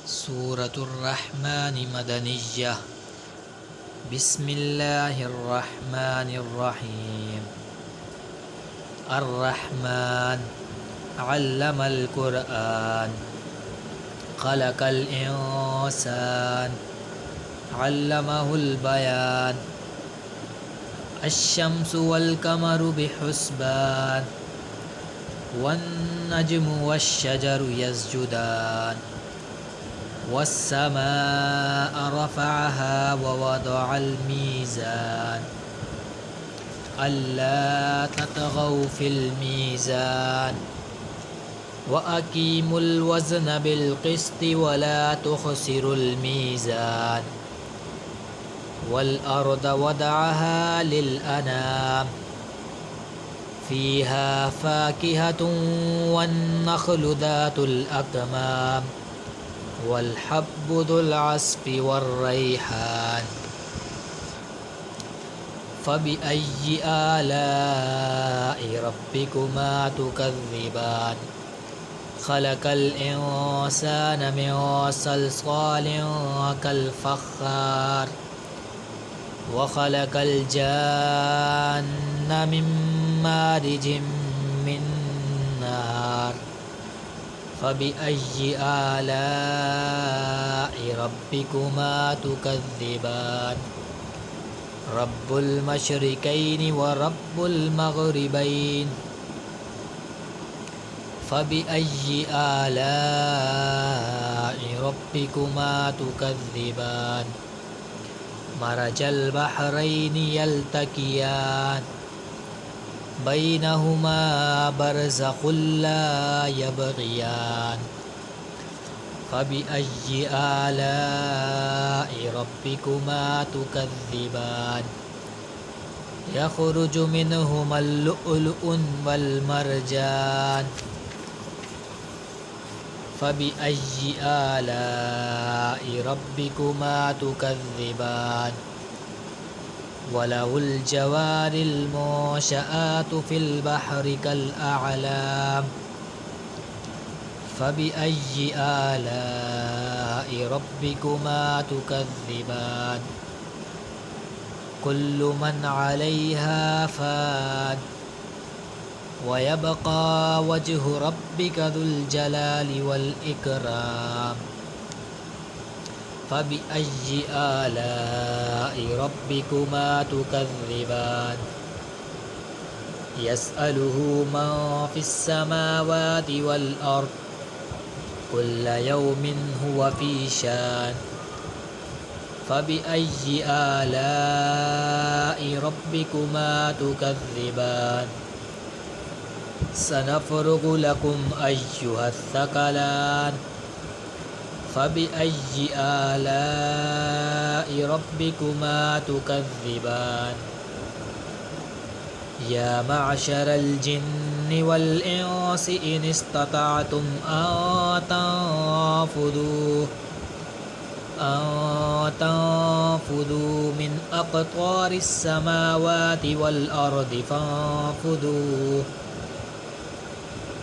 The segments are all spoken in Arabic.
سورة الرحمن مدنية. بسم الله الرحمن الرحيم. الرحمن علم القرآن خلق الإنسان علمه البيان. الشمس والقمر بحسبان والنجم والشجر يسجدان. والسماء رفعها ووضع الميزان ألا تطغوا في الميزان وأقيموا الوزن بالقسط ولا تخسروا الميزان. والأرض وضعها للأنام فيها فاكهة والنخل ذات الأكمام والحب ذو العصف والريحان. فبأي آلاء ربكما تكذبان. خلق الإنسان من صلصال كالفخار وخلق الجان من مارج من نار. فبأي آلاء ربكما تكذبان. رب المشرقين ورب المغربين. فبأي آلاء ربكما تكذبان. مرج البحرين يلتقيان بينهما برزخ لا يبغيان. فبأي آلاء ربكما تكذبان. يخرج منهما اللؤلؤ والمرجان. فبأي آلاء ربكما تكذبان. وله الجوار المنشآت في البحر كالأعلام. فبأي آلاء ربكما تكذبان. كل من عليها فان ويبقى وجه ربك ذو الجلال والإكرام. فبأي آلاء ربكما تكذبان. يسأله من في السماوات والأرض كل يوم هو في شان. فبأي آلاء ربكما تكذبان. سنفرغ لكم أيها الثقلان. فبأي آلاء ربكما تكذبان. يا معشر الجن والإنس إن استطعتم أن تنفذوا من أقطار السماوات والأرض فانفذوا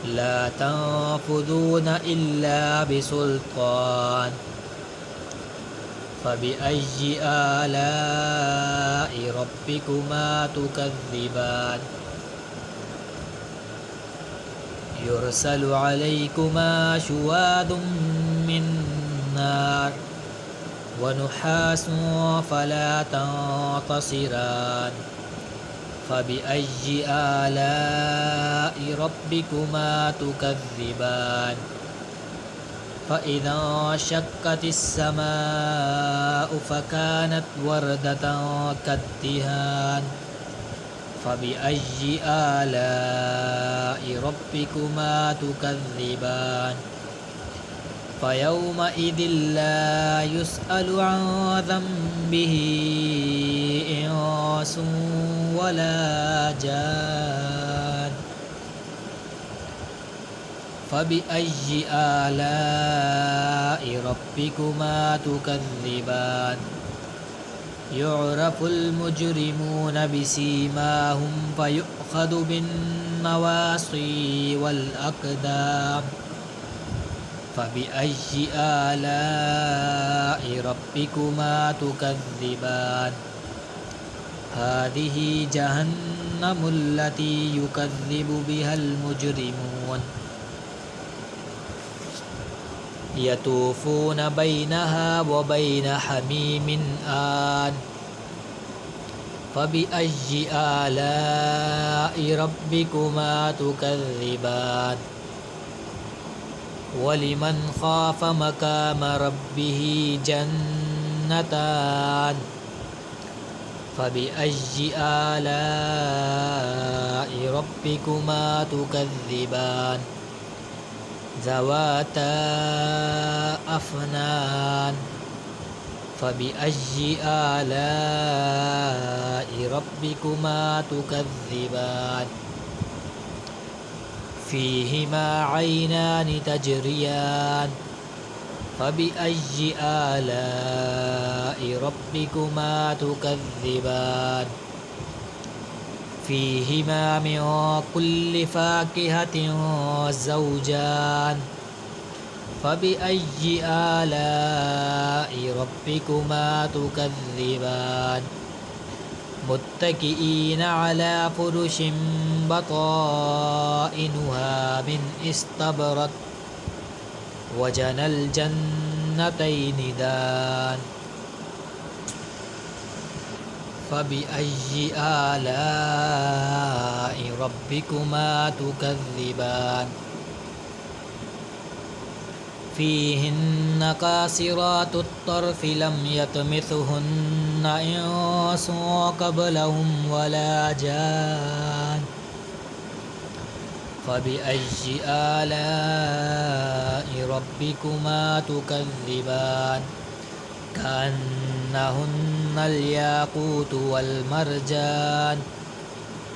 لا تنفذون إلا بسلطان. فبأي آلاء ربكما تكذبان. يرسل عليكما شواظ من نار ونحاس فلا تنتصران. فبأي آلاء ربكما تكذبان. فإذا انشقت السماء فكانت وردة كالدهان. فبأي آلاء ربكما تكذبان. فيومئذ لا يسأل عن ذنبه إنس ولا جان. فبأي آلاء ربكما تكذبان. يعرف المجرمون بسيماهم فيؤخذ بالنواصي والأقدام. فبأي آلاء ربكما تكذبان هذه جهنم التي يكذب بها المجرمون يطوفون بينها وبين حميم آن فبأي آلاء ربكما تكذبان ولمن خاف مقام ربه جنتان فبأي آلاء ربكما تكذبان ذواتا أفنان فبأي آلاء ربكما تكذبان فيهما عينان تجريان فبأي آلاء ربكما تكذبان فيهما من كل فاكهة زوجان فبأي آلاء ربكما تكذبان متكئين على فرش بطائنها من استبرق وجنى الجنتين دان فبأي آلاء ربكما تكذبان فيهن قاصرات الطرف لم يطمثهن إنس قبلهم ولا جان فبأي آلاء ربكما تكذبان كأنهن الياقوت والمرجان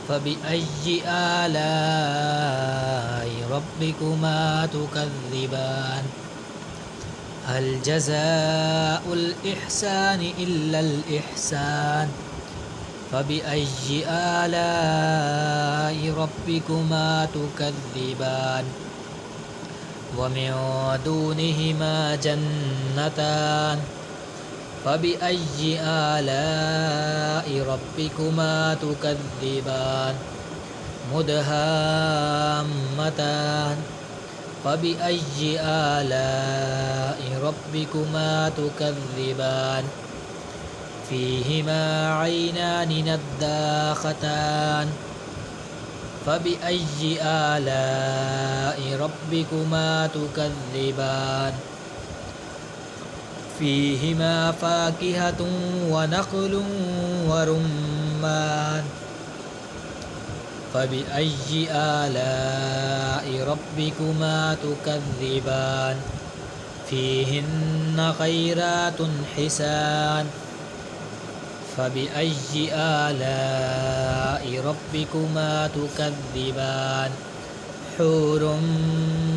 فبأي آلاء ربكما تكذبان هل جزاء الإحسان إلا الإحسان فبأي آلاء ربكما تكذبان ومن دونهما جنتان فبأي آلاء ربكما تكذبان مدهامتان فبأي آلاء ربكما تكذبان فيهما عينان نضاختان فبأي آلاء ربكما تكذبان فيهما فاكهة ونخل ورمان فبأي آلاء ربكما تكذبان فيهن خيرات حسان فبأي آلاء ربكما تكذبان حور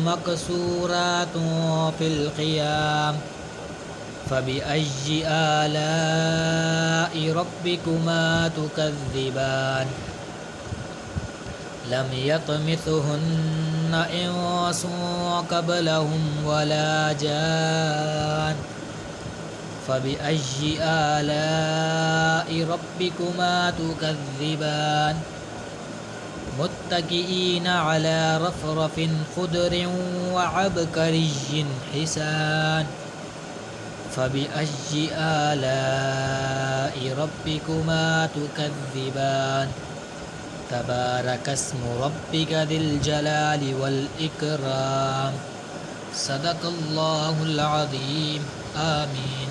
مقصورات في الخيام فبأي آلاء ربكما تكذبان لم يطمثهن إنس قبلهم ولا جان فبأي آلاء ربكما تكذبان متكئين على رفرف خضر وعبقري حسان فبأي آلاء ربكما تكذبان تبارك اسم ربك ذي الجلال والإكرام صدق الله العظيم آمين